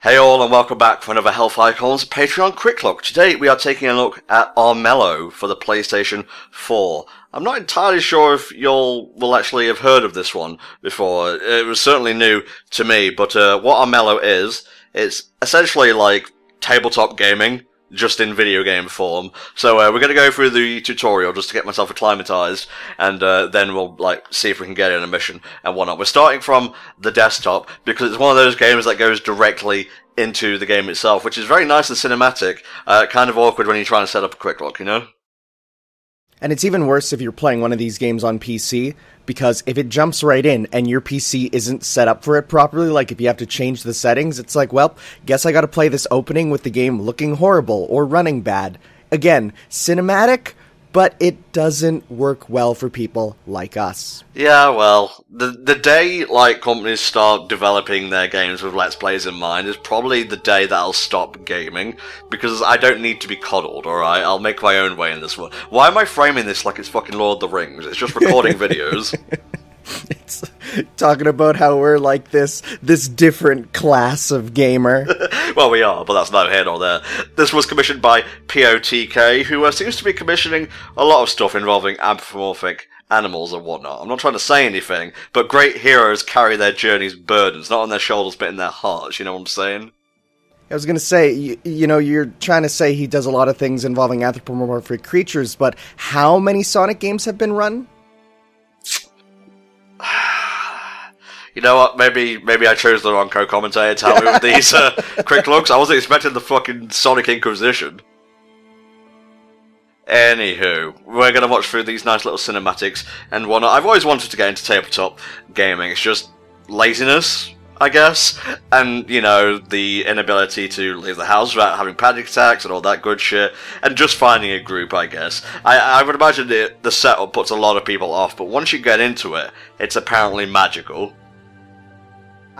Hey all, and welcome back for another HellfireComms Patreon Quick Look. Today we are taking a look at Armello for the PlayStation 4. I'm not entirely sure if y'all will actually have heard of this one before. It was certainly new to me, but what Armello is, it's essentially like tabletop gaming, just in video game form. So we're going to go through the tutorial just to get myself acclimatized, and then we'll see if we can get in a mission and whatnot. We're starting from the desktop because it's one of those games that goes directly into the game itself, which is very nice and cinematic. Kind of awkward when you're trying to set up a quick look, you know? And it's even worse if you're playing one of these games on PC, because if it jumps right in and your PC isn't set up for it properly, like if you have to change the settings, it's like, well, guess I gotta play this opening with the game looking horrible or running bad. Again, cinematic, but it doesn't work well for people like us. Yeah, well, the day, companies start developing their games with Let's Plays in mind is probably the day that I'll stop gaming, because I don't need to be coddled, alright? I'll make my own way in this one. Why am I framing this like it's fucking Lord of the Rings? It's just recording videos. It's talking about how we're like this different class of gamer. Well, we are, but that's neither here nor there. This was commissioned by POTK, who seems to be commissioning a lot of stuff involving anthropomorphic animals and whatnot. I'm not trying to say anything, but great heroes carry their journey's burdens, not on their shoulders but in their hearts, you know what I'm saying? I was going to say, you know, you're trying to say he does a lot of things involving anthropomorphic creatures, but how many Sonic games have been run? You know what, maybe I chose the wrong co-commentator to help me with these quick looks. I wasn't expecting the fucking Sonic Inquisition. Anywho, we're going to watch through these nice little cinematics and whatnot. I've always wanted to get into tabletop gaming. It's just laziness, I guess, and, you know, the inability to leave the house without having panic attacks and all that good shit, and just finding a group, I guess. I would imagine the setup puts a lot of people off, but once you get into it, it's apparently magical.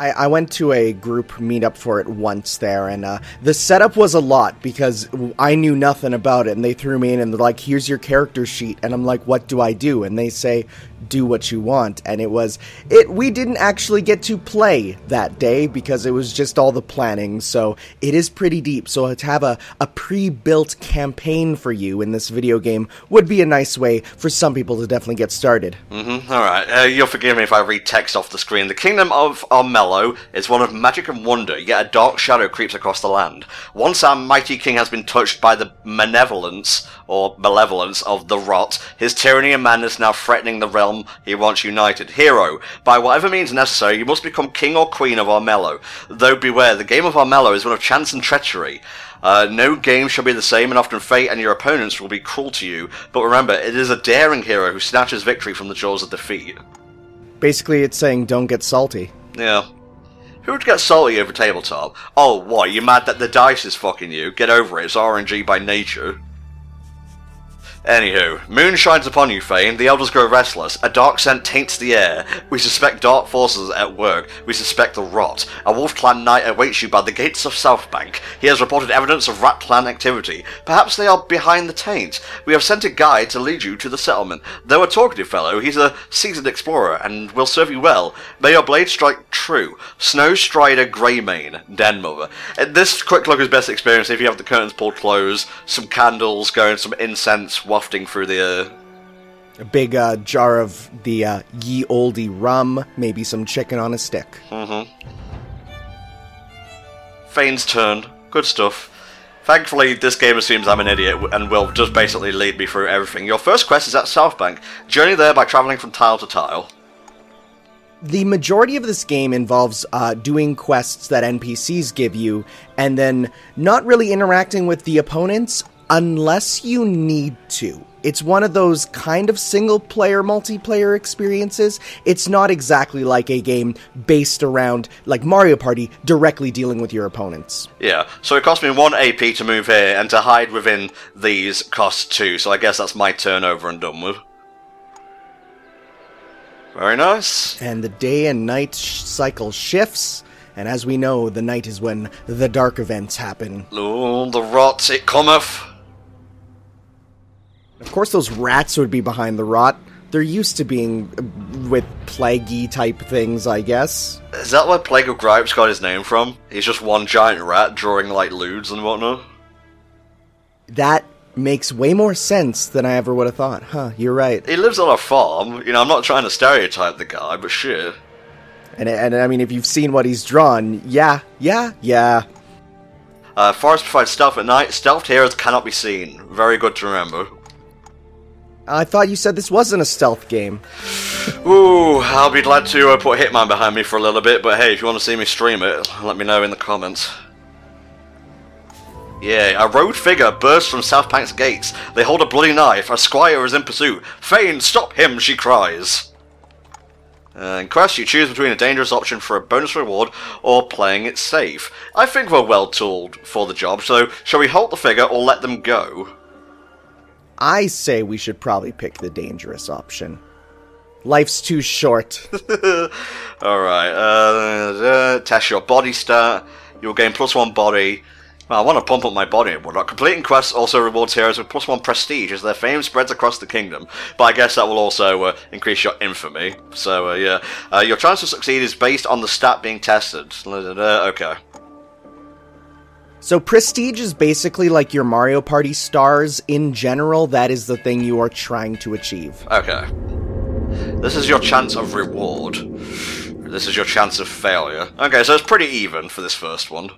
I went to a group meetup for it once there, and the setup was a lot, because I knew nothing about it, and they threw me in, and they're like, here's your character sheet, and I'm like, what do I do? And they say, do what you want, and we didn't actually get to play that day, because it was just all the planning, so it is pretty deep, so to have a pre-built campaign for you in this video game would be a nice way for some people to definitely get started. Alright, you'll forgive me if I read text off the screen. The Kingdom of Armello is one of magic and wonder, yet a dark shadow creeps across the land. Once our mighty king has been touched by the malevolence of the rot, his tyranny and madness now threatening the realm he once united. Hero, by whatever means necessary, you must become king or queen of Armello. Though beware, the game of Armello is one of chance and treachery. No game shall be the same, and often fate and your opponents will be cruel to you. But remember, it is a daring hero who snatches victory from the jaws of defeat. Basically, it's saying don't get salty. Yeah. Who would get salty over tabletop? Oh, what, you mad that the dice is fucking you? Get over it, it's RNG by nature. Anywho, moon shines upon you, Fane. The elders grow restless. A dark scent taints the air. We suspect dark forces at work. We suspect the rot. A Wolf Clan knight awaits you by the gates of Southbank. He has reported evidence of Rat Clan activity. Perhaps they are behind the taint. We have sent a guide to lead you to the settlement. Though a talkative fellow, he's a seasoned explorer and will serve you well. May your blade strike true. Snow Strider Greymane, Den Mother. This quick look is best experienced if you have the curtains pulled close, some candles going, some incense wafting through the air. A big jar of the ye olde rum, maybe some chicken on a stick. Fane's turn. Good stuff. Thankfully, this game assumes I'm an idiot and will just basically lead me through everything. Your first quest is at Southbank. Journey there by travelling from tile to tile. The majority of this game involves doing quests that NPCs give you, and then not really interacting with the opponents unless you need to. It's one of those kind of single-player, multiplayer experiences. It's not exactly like a game based around, like Mario Party, directly dealing with your opponents. Yeah, so it cost me 1 AP to move here, and to hide within these costs 2, so I guess that's my turn over and done with. Very nice. And the day and night cycle shifts, and as we know, the night is when the dark events happen. Oh, the rot, it cometh. Of course those rats would be behind the rot. They're used to being with plaguey type things, I guess. Is that where Plague of Gripes got his name from? He's just one giant rat drawing, like, lewds and whatnot? That makes way more sense than I ever would have thought. Huh, you're right. He lives on a farm. You know, I'm not trying to stereotype the guy, but shit. And I mean, if you've seen what he's drawn, yeah. Forest provides stealth at night. Stealthed heroes cannot be seen. Very good to remember. I thought you said this wasn't a stealth game. Ooh, I'll be glad to put Hitman behind me for a little bit, but hey, if you want to see me stream it, let me know in the comments. Yeah, a road figure bursts from South Pank's gates. They hold a bloody knife. A squire is in pursuit. Fane, stop him, she cries. In Quest, you choose between a dangerous option for a bonus reward or playing it safe. I think we're well tooled for the job, so shall we halt the figure or let them go? I say we should probably pick the dangerous option. Life's too short. Alright, test your body stat. You'll gain +1 body. Well, I want to pump up my body and whatnot. Completing quests also rewards heroes with +1 prestige as their fame spreads across the kingdom. But I guess that will also increase your infamy. So, yeah. Your chance to succeed is based on the stat being tested. Okay. So prestige is basically like your Mario Party stars. In general, that is the thing you are trying to achieve. Okay. This is your chance of reward. This is your chance of failure. Okay, so it's pretty even for this first one.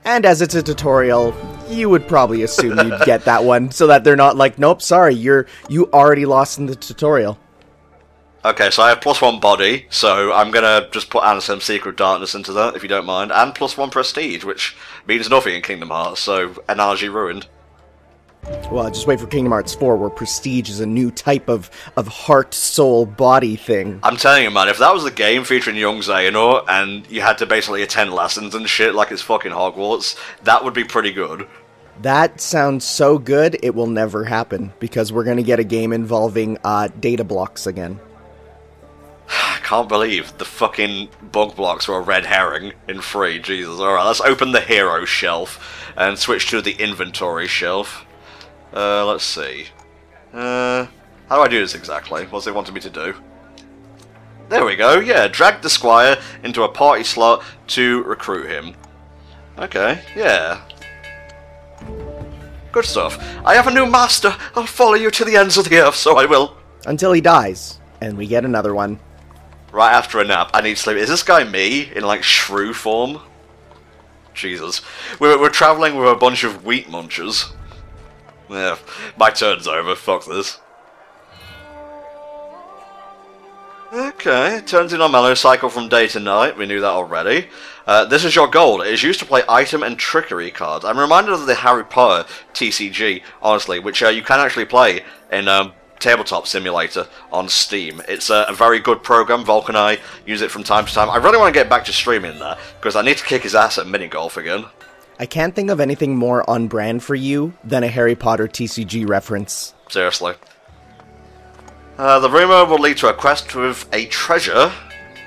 And as it's a tutorial, you would probably assume you'd get that one, so that they're not like, nope, sorry, you already lost in the tutorial. Okay, so I have +1 body, so I'm gonna just put Ansem Secret Darkness into that, if you don't mind, and +1 prestige, which means nothing in Kingdom Hearts, so analogy ruined. Well, just wait for Kingdom Hearts 4, where prestige is a new type of heart, soul, body thing. I'm telling you, man, if that was a game featuring young Xehanort, and you had to basically attend lessons and shit like it's fucking Hogwarts, that would be pretty good. That sounds so good, it will never happen, because we're gonna get a game involving data blocks again. I can't believe the fucking bug blocks were a red herring in 3, Jesus. Alright, let's open the hero shelf, and switch to the inventory shelf. Let's see. How do I do this exactly? What's it wanting me to do? There we go, yeah, drag the squire into a party slot to recruit him. Okay, yeah. Good stuff. I have a new master! I'll follow you to the ends of the earth, so I will. Until he dies, and we get another one. Right after a nap, I need sleep. Is this guy me, in like shrew form? Jesus. We're travelling with a bunch of wheat munchers. Yeah, my turn's over, fuck this. Okay, turns in Armello, cycle from day to night, we knew that already. This is your gold. It is used to play item and trickery cards. I'm reminded of the Harry Potter TCG, honestly, which you can actually play in Tabletop Simulator on Steam. It's a very good program. Volk and I use it from time to time. I really want to get back to streaming that, because I need to kick his ass at mini-golf again. I can't think of anything more on brand for you than a Harry Potter TCG reference. Seriously. The rumour will lead to a quest with a treasure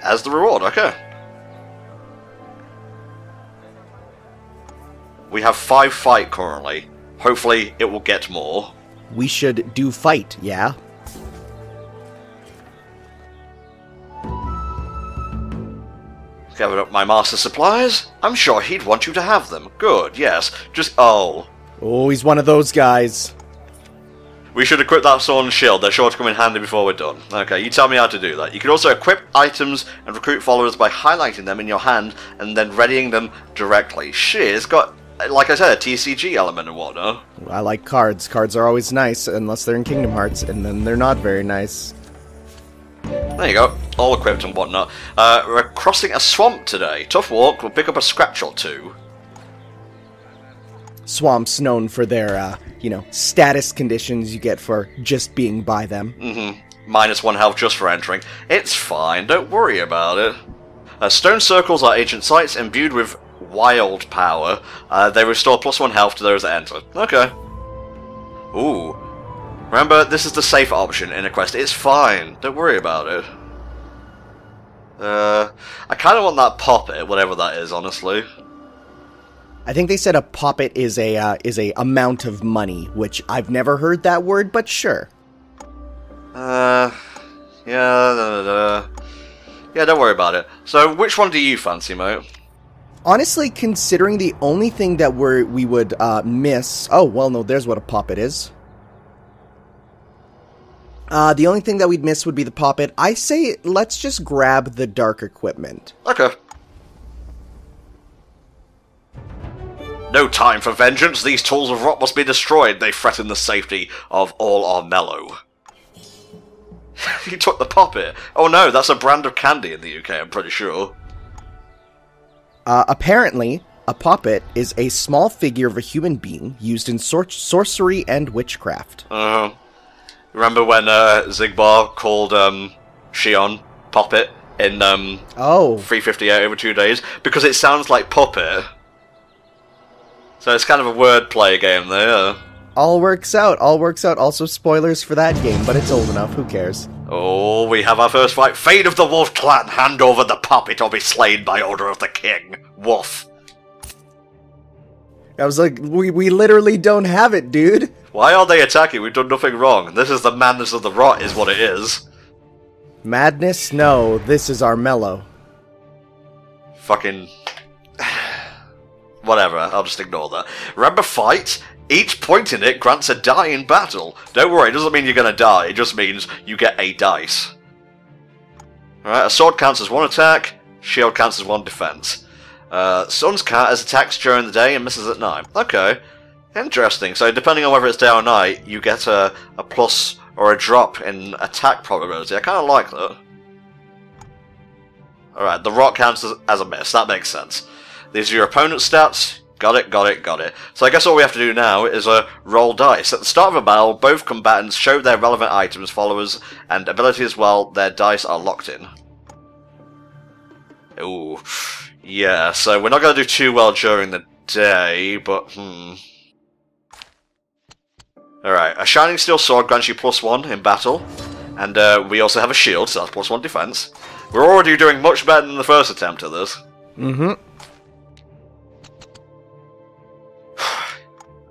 as the reward. Okay. We have 5 fight currently. Hopefully it will get more. We should do fight, yeah? Gathered up my master supplies. I'm sure he'd want you to have them. Good, yes. Just, oh. Oh, he's one of those guys. We should equip that sword and shield. They're sure to come in handy before we're done. Okay, you tell me how to do that. You can also equip items and recruit followers by highlighting them in your hand and then readying them directly. Shit, it's got, like I said, a TCG element and whatnot. I like cards. Cards are always nice, unless they're in Kingdom Hearts, and then they're not very nice. There you go, all equipped and whatnot. We're crossing a swamp today. Tough walk, we'll pick up a scratch or two. Swamps known for their, status conditions you get for just being by them. -1 health just for entering. It's fine, don't worry about it. Stone circles are ancient sites imbued with wild power. They restore +1 health to those that enter. Okay. Ooh. Remember, this is the safe option in a quest. It's fine. Don't worry about it. I kind of want that poppet, whatever that is, honestly. I think they said a poppet is a amount of money, which I've never heard that word, but sure. Yeah, yeah, don't worry about it. So, which one do you fancy, mate? Honestly, considering the only thing that we would miss... Oh, well, no, there's what a poppet is. The only thing that we'd miss would be the poppet. I say let's just grab the dark equipment. Okay. No time for vengeance. These tools of rot must be destroyed. They threaten the safety of all Armello. He took the poppet. Oh no, that's a brand of candy in the UK, I'm pretty sure. Apparently, a poppet is a small figure of a human being used in sorcery and witchcraft. Remember when Zigbar called Shion Poppet in 358 over 2 days? Because it sounds like puppet. So it's kind of a wordplay game there, yeah. All works out, all works out. Also spoilers for that game, but it's old enough, who cares? Oh, we have our first fight. Fade of the Wolf Clan, hand over the puppet or be slain by order of the king. Woof. I was like, we literally don't have it, dude. Why are they attacking? We've done nothing wrong. This is the madness of the rot, is what it is. Madness? No, this is Armello. Fucking... Whatever, I'll just ignore that. Remember fight? Each point in it grants a die in battle. Don't worry, it doesn't mean you're gonna die, it just means you get a dice. Alright, a sword counts as 1 attack, shield counts as 1 defense. Sun's cat has attacks during the day and misses at night. Okay, interesting. So depending on whether it's day or night, you get a plus or a drop in attack probability. I kind of like that. Alright, the rot counts as a miss, that makes sense. These are your opponent's stats. Got it, got it, got it. So I guess all we have to do now is roll dice. At the start of a battle, both combatants show their relevant items, followers, and abilities while their dice are locked in. Ooh. Yeah, so we're not going to do too well during the day, but Alright, a Shining Steel Sword grants you +1 in battle, and we also have a shield, so that's +1 defense. We're already doing much better than the first attempt at this.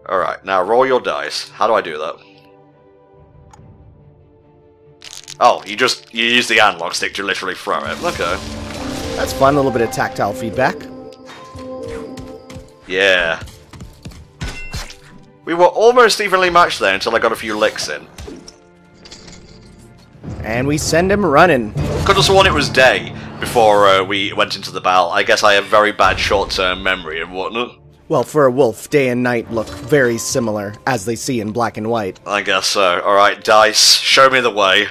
Alright, now roll your dice. How do I do that? Oh, you use the analog stick to literally throw it. Okay. That's fun, a little bit of tactile feedback. Yeah. We were almost evenly matched there until I got a few licks in. And we send him running. Could have sworn it was day before we went into the battle. I guess I have very bad short-term memory and whatnot. Well, for a wolf, day and night look very similar, as they see in black and white. I guess so. Alright, dice, show me the way.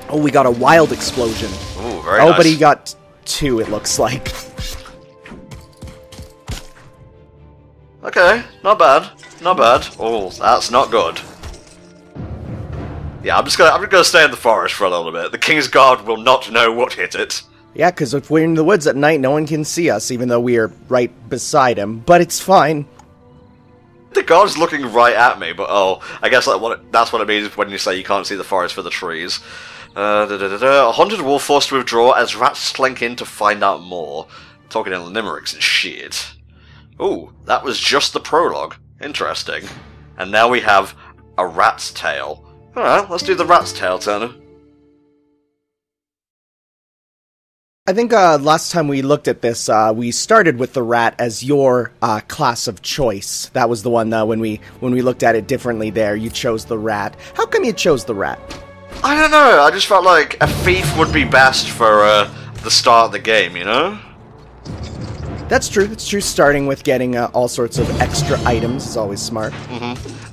Oh, we got a wild explosion. Ooh, very nice. Oh, but he got 2, it looks like. Okay, not bad. Not bad. Oh, that's not good. Yeah, I'm just gonna stay in the forest for a little bit. The King's Guard will not know what hit it. Yeah, because if we're in the woods at night, no one can see us, even though we are right beside him. But it's fine. The guard's looking right at me, but oh, I guess that's what it means when you say you can't see the forest for the trees. A haunted wolf forced to withdraw as rats slink in to find out more. Talking in limericks and shit. Ooh, that was just the prologue. Interesting. And now we have a rat's tail. Alright, let's do the rat's tail, Turner. I think last time we looked at this, we started with the rat as your class of choice. That was the one when we looked at it differently there, you chose the rat. How come you chose the rat? I don't know, I just felt like a thief would be best for the start of the game, you know? That's true, it's true. Starting with getting all sorts of extra items is always smart.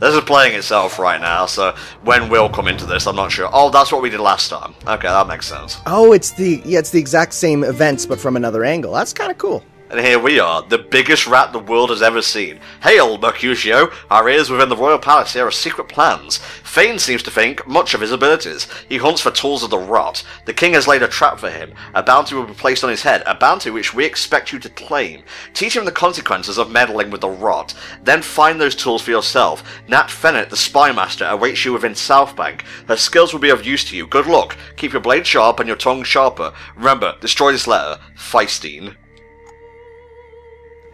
This is playing itself right now, so when we'll come into this, I'm not sure. Oh, that's what we did last time. Okay, that makes sense. Oh, it's the exact same events, but from another angle. That's kind of cool. And here we are, the biggest rat the world has ever seen. Hail, Mercutio! Our ears within the royal palace here are secret plans. Fane seems to think much of his abilities. He hunts for tools of the rot. The king has laid a trap for him. A bounty will be placed on his head, a bounty which we expect you to claim. Teach him the consequences of meddling with the rot. Then find those tools for yourself. Nat Fennett, the spy master, awaits you within Southbank. Her skills will be of use to you. Good luck. Keep your blade sharp and your tongue sharper. Remember, destroy this letter. Feistine.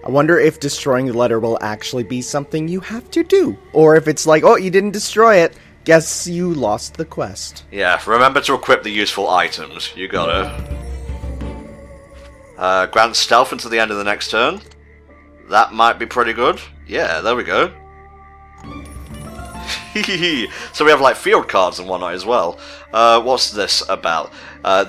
I wonder if destroying the letter will actually be something you have to do. Or if it's like, oh, you didn't destroy it. Guess you lost the quest. Yeah, remember to equip the useful items. You got it. Grant stealth until the end of the next turn. That might be pretty good. Yeah, there we go. So we have like field cards and whatnot as well. What's this about?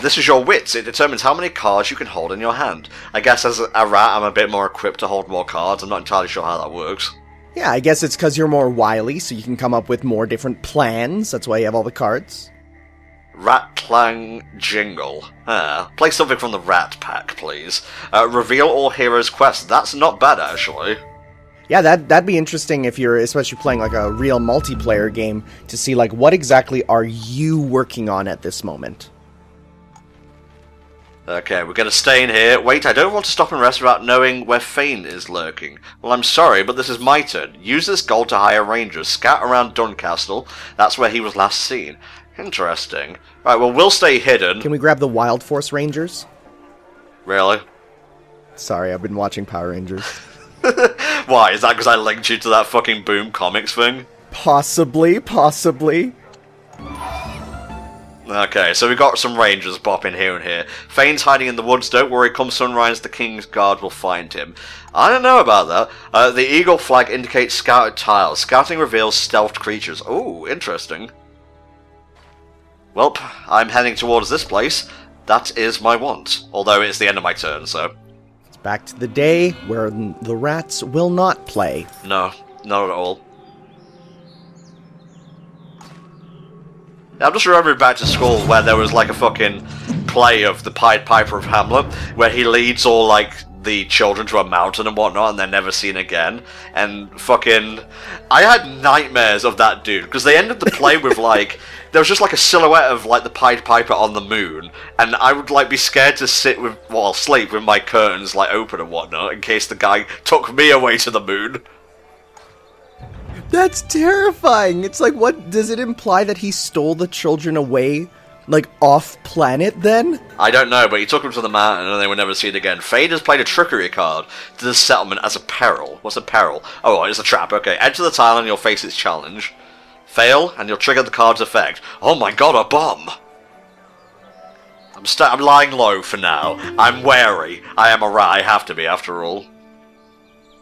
This is your wits. It determines how many cards you can hold in your hand. I guess as a rat I'm a bit more equipped to hold more cards. I'm not entirely sure how that works. Yeah, I guess it's because you're more wily, so you can come up with more different plans. That's why you have all the cards. Rat Clang Jingle. Play something from the Rat Pack, please. Reveal all heroes' quests. That's not bad, actually. Yeah, that'd be interesting if you're especially playing like a real multiplayer game to see like what exactly are you working on at this moment. Okay, we're going to stay in here. Wait, I don't want to stop and rest without knowing where Fane is lurking. Well, I'm sorry, but this is my turn. Use this gold to hire rangers. Scout around Duncastle. That's where he was last seen. Interesting. Right, well, we'll stay hidden. Can we grab the Wild Force Rangers? Really? Sorry, I've been watching Power Rangers. Why? Is that because I linked you to that fucking Boom Comics thing? Possibly. Okay, so we got some rangers bopping here and here. Fane's hiding in the woods. Don't worry, come sunrise, the King's Guard will find him. I don't know about that. The eagle flag indicates scouted tiles. Scouting reveals stealthed creatures. Ooh, interesting. Welp, I'm heading towards this place. That is my want. Although it's the end of my turn, so... It's back to the day where the rats will not play. No, not at all. I'm just remembering back to school where there was like a fucking play of the Pied Piper of Hamlet, where he leads all like the children to a mountain and whatnot, and they're never seen again. And fucking, I had nightmares of that dude because they ended the play with like there was just like a silhouette of like the Pied Piper on the moon, and I would like be scared to sit with, well, sleep with my curtains like open and whatnot in case the guy took me away to the moon. That's terrifying. It's like, what does it imply that he stole the children away, like off planet then? I don't know, but he took them to the mountain and they were never seen again. Fade has played a trickery card to the settlement as a peril. What's a peril? Oh, it's a trap. Okay, enter the tile and you'll face its challenge. Fail and you'll trigger the card's effect. Oh my god, a bomb! I'm lying low for now. I'm wary. I am a rat. I have to be, after all.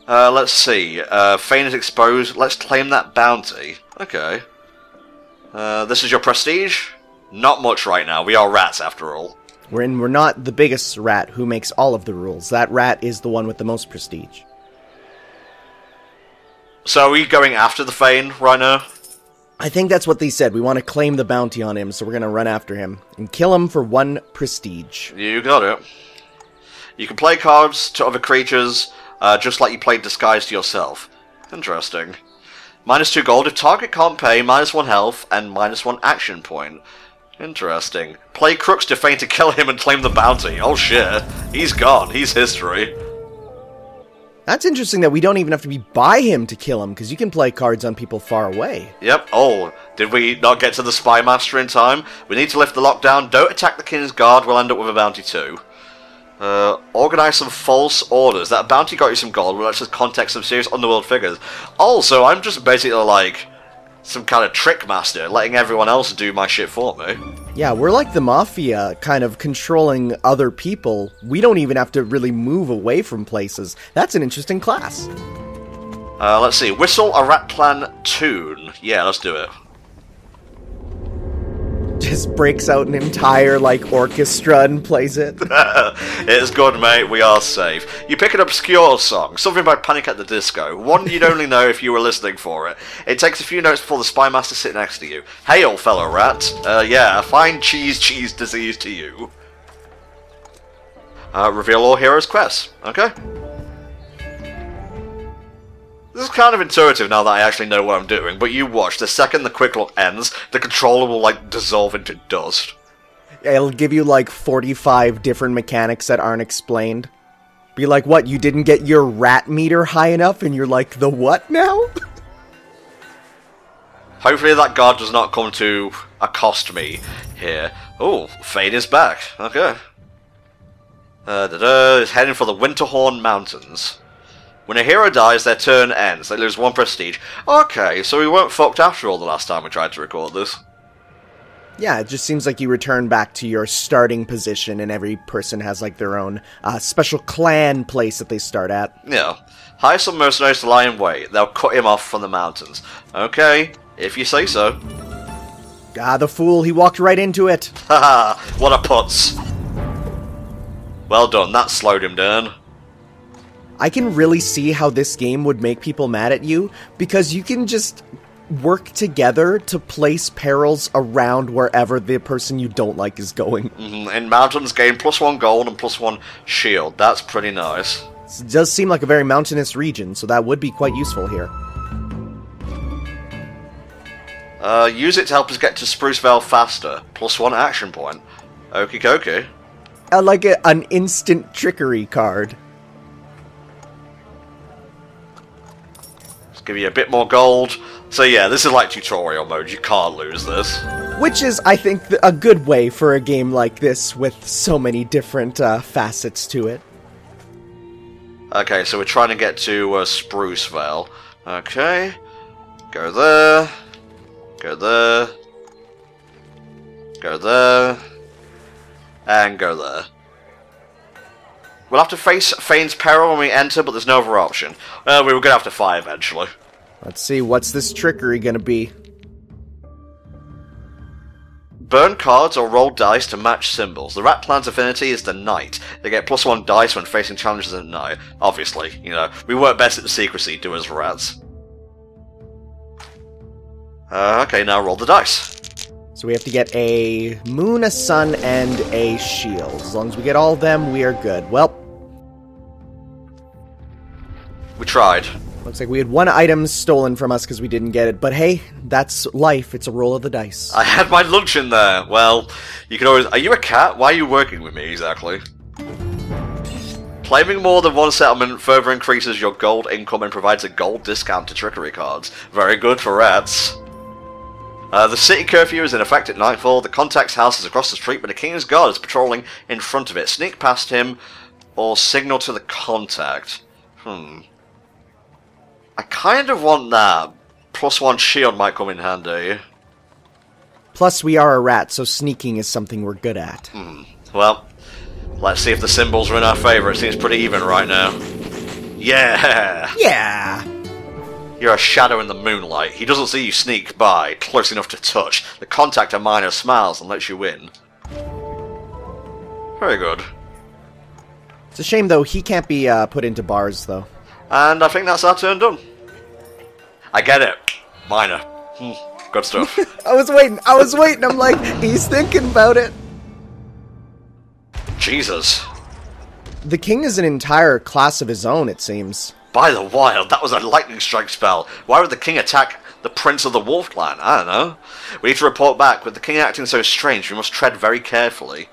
Let's see. Fane is exposed. Let's claim that bounty. Okay. This is your prestige? Not much right now. We are rats, after all. We're not the biggest rat who makes all of the rules. That rat is the one with the most prestige. So are we going after the Fane right now? I think that's what they said. We want to claim the bounty on him, so we're going to run after him and kill him for 1 prestige. You got it. You can play cards to other creatures, just like you played Disguise to yourself. Interesting. -2 gold. If target can't pay, -1 health, and -1 action point. Interesting. Play Crooks to Fane to kill him and claim the bounty. Oh shit. He's gone. He's history. That's interesting that we don't even have to be by him to kill him, because you can play cards on people far away. Yep. Oh, did we not get to the Spy Master in time? We need to lift the lockdown. Don't attack the King's Guard. We'll end up with a bounty too. Organize some false orders. That bounty got you some gold, but let's just contact some serious underworld figures. Also, I'm just basically like some kind of trick master, letting everyone else do my shit for me. Yeah, we're like the Mafia, kind of controlling other people. We don't even have to really move away from places. That's an interesting class. Let's see. Whistle a Rat Clan tune. Yeah, let's do it. Just breaks out an entire, like, orchestra and plays it. It's good, mate. We are safe. You pick an obscure song, something by Panic at the Disco. One you'd only know if you were listening for it. It takes a few notes before the Spy Master sits next to you. Hail, fellow rat. Yeah, fine cheese disease to you. Reveal all heroes' quests. Okay. This is kind of intuitive now that I actually know what I'm doing, but you watch, the second the quick look ends, the controller will, like, dissolve into dust. It'll give you, like, 45 different mechanics that aren't explained. Be like, what, you didn't get your rat meter high enough, and you're like, the what now? Hopefully that guard does not come to accost me here. Oh, Fade is back. Okay. Is heading for the Winterhorn Mountains. When a hero dies, their turn ends. They lose 1 prestige. Okay, so we weren't fucked after all the last time we tried to record this. Yeah, it just seems like you return back to your starting position, and every person has, like, their own special clan place that they start at. Yeah. Hire some mercenaries to lie in wait. They'll cut him off from the mountains. Okay, if you say so. Ah, the fool, he walked right into it. Haha, what a putz. Well done, that slowed him down. I can really see how this game would make people mad at you, because you can just work together to place perils around wherever the person you don't like is going. In mountains, gain +1 gold and +1 shield. That's pretty nice. It does seem like a very mountainous region, so that would be quite useful here. Use it to help us get to Spruce Vale faster. +1 action point. Okie dokie. Like an instant trickery card. Give you a bit more gold. So yeah, this is like tutorial mode, you can't lose this. Which is, I think, a good way for a game like this with so many different facets to it. Okay, so we're trying to get to Spruce Vale. Okay. Go there. Go there. Go there. And go there. We'll have to face Fane's Peril when we enter, but there's no other option. We were going to have to fight eventually. Let's see, what's this trickery gonna be? Burn cards or roll dice to match symbols. The rat clan's affinity is the knight. They get +1 dice when facing challenges at night. Obviously, you know, we work best at the secrecy, do as rats. Okay, now roll the dice. So we have to get a moon, a sun, and a shield. As long as we get all of them, we are good. Well, we tried. Looks like we had 1 item stolen from us because we didn't get it. But hey, that's life. It's a roll of the dice. I had my lunch in there. Well, you can always... Are you a cat? Why are you working with me, exactly? Claiming more than 1 settlement further increases your gold income and provides a gold discount to trickery cards. Very good for rats. The city curfew is in effect at nightfall. The contact's house is across the street, but the king's guard is patrolling in front of it. Sneak past him or signal to the contact. I kind of want that. +1 shield might come in handy. Plus, we are a rat, so sneaking is something we're good at. Well, let's see if the symbols are in our favour. It seems pretty even right now. Yeah! Yeah! You're a shadow in the moonlight. He doesn't see you sneak by, close enough to touch. The contact of miner smiles and lets you in. Very good. It's a shame, though, he can't be put into bars, though. And I think that's our turn done. I get it. Miner. Good stuff. I was waiting. I'm like, he's thinking about it. Jesus. The king is an entire class of his own, it seems. By the wild, that was a lightning strike spell. Why would the king attack the prince of the wolf clan? I don't know. We need to report back. With the king acting so strange, we must tread very carefully.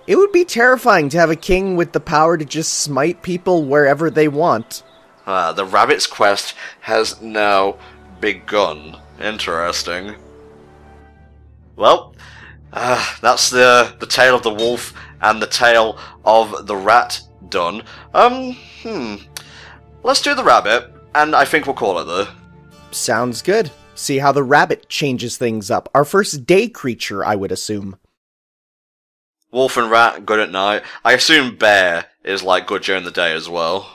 It would be terrifying to have a king with the power to just smite people wherever they want. The rabbit's quest has now begun. Interesting. Well, that's the tale of the wolf and the tale of the rat done. Let's do the rabbit, and I think we'll call it there. Sounds good. See how the rabbit changes things up. Our first day creature, I would assume. Wolf and rat, good at night. I assume bear is, like, good during the day as well.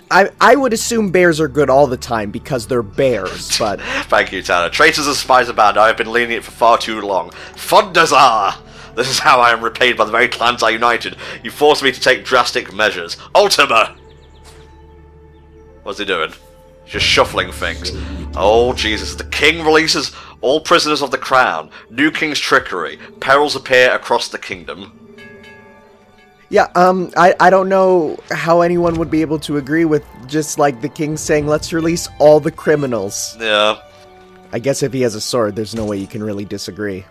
I would assume bears are good all the time because they're bears, but... Thank you, Tanner. Traitors and spies are bad. I have been lenient for far too long. Fundazar! This is how I am repaid by the very clans I united. You forced me to take drastic measures. Ultima! What's he doing? Just shuffling things. Oh, Jesus. The king releases all prisoners of the crown. New king's trickery. Perils appear across the kingdom. Yeah, I don't know how anyone would be able to agree with just, like, the king saying, let's release all the criminals. Yeah. I guess if he has a sword, there's no way you can really disagree.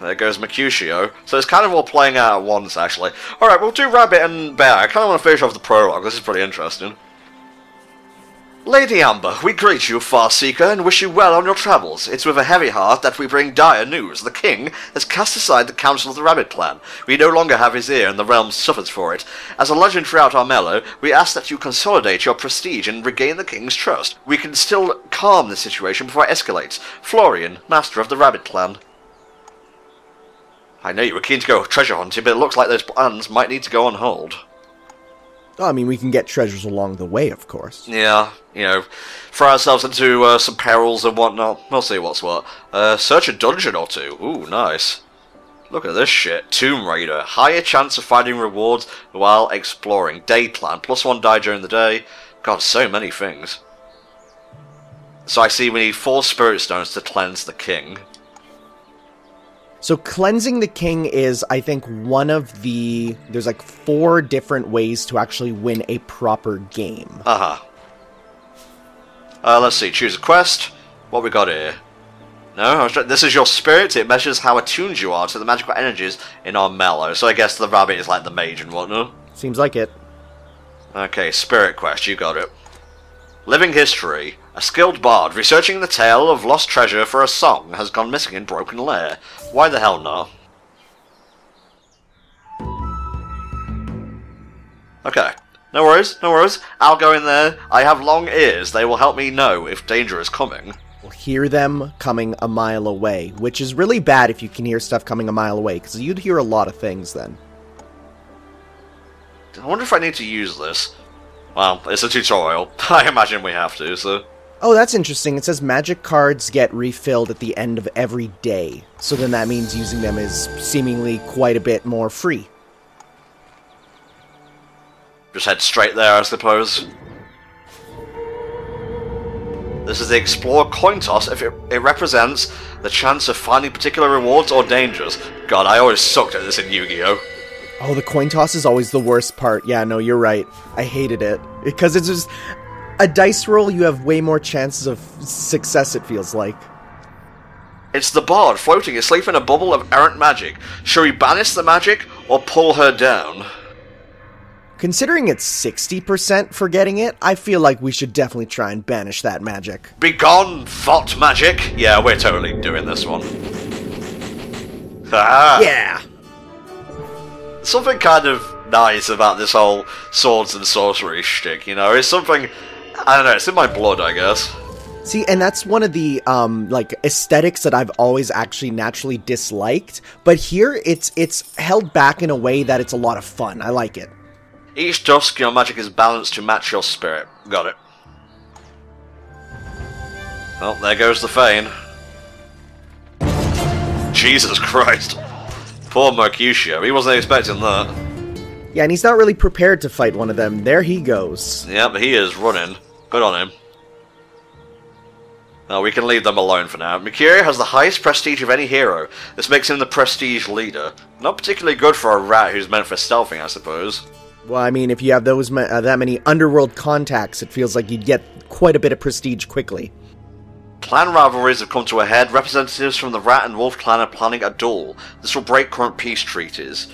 There goes Mercutio. So it's kind of all playing out at once, actually. Alright, we'll do Rabbit and Bear. I kind of want to finish off the prologue. This is pretty interesting. Lady Amber, we greet you, Farseeker, and wish you well on your travels. It's with a heavy heart that we bring dire news. The king has cast aside the council of the Rabbit Clan. We no longer have his ear, and the realm suffers for it. As a legend throughout Armello, we ask that you consolidate your prestige and regain the king's trust. We can still calm the situation before it escalates. Florian, master of the Rabbit Clan. I know you were keen to go treasure hunting, but it looks like those plans might need to go on hold. Oh, I mean, we can get treasures along the way, of course. Yeah, you know, throw ourselves into some perils and whatnot. We'll see what's what. Search a dungeon or two. Ooh, nice. Look at this shit. Tomb Raider. Higher chance of finding rewards while exploring. Day plan. +1 die during the day. God, so many things. So I see we need 4 spirit stones to cleanse the king. So cleansing the king is, I think, one of the... There's like 4 different ways to actually win a proper game. Uh-huh. Let's see. Choose a quest. What we got here? No? This is your spirit. It measures how attuned you are to the magical energies in Armello. So I guess the rabbit is like the mage and whatnot. Seems like it. Okay, spirit quest. You got it. Living history. A skilled bard researching the tale of lost treasure for a song has gone missing in Broken Lair. Why the hell not? Okay. No worries, no worries. I'll go in there. I have long ears. They will help me know if danger is coming. We'll hear them coming a mile away, which is really bad if you can hear stuff coming a mile away, because you'd hear a lot of things then. I wonder if I need to use this. Well, it's a tutorial. I imagine we have to, so... Oh, that's interesting. It says magic cards get refilled at the end of every day. So then that means using them is seemingly quite a bit more free. Just head straight there, I suppose. This is the Explore coin toss. If it represents the chance of finding particular rewards or dangers. God, I always sucked at this in Yu-Gi-Oh! Oh, the coin toss is always the worst part. Yeah, no, you're right. I hated it. Because it's just... A dice roll, you have way more chances of success, it feels like. It's the bard floating asleep in a bubble of errant magic. Shall we banish the magic or pull her down? Considering it's 60% for getting it, I feel like we should definitely try and banish that magic. Begone, thought magic! Yeah, we're totally doing this one. Ah! Yeah! Something kind of nice about this whole swords and sorcery shtick, you know? It's something... I don't know, it's in my blood, I guess. See, and that's one of the, like, aesthetics that I've always actually naturally disliked, but here it's held back in a way that it's a lot of fun. I like it. Each dusk, your magic is balanced to match your spirit. Got it. Well, there goes the Fane. Jesus Christ. Poor Mercutio, he wasn't expecting that. Yeah, and he's not really prepared to fight one of them. There he goes. Yeah, but he is running. Good on him. Well, we can leave them alone for now. Mercutio has the highest prestige of any hero. This makes him the prestige leader. Not particularly good for a rat who's meant for stealthing, I suppose. Well, I mean, if you have those that many underworld contacts, it feels like you'd get quite a bit of prestige quickly. Clan rivalries have come to a head. Representatives from the Rat and Wolf clan are planning a duel. This will break current peace treaties.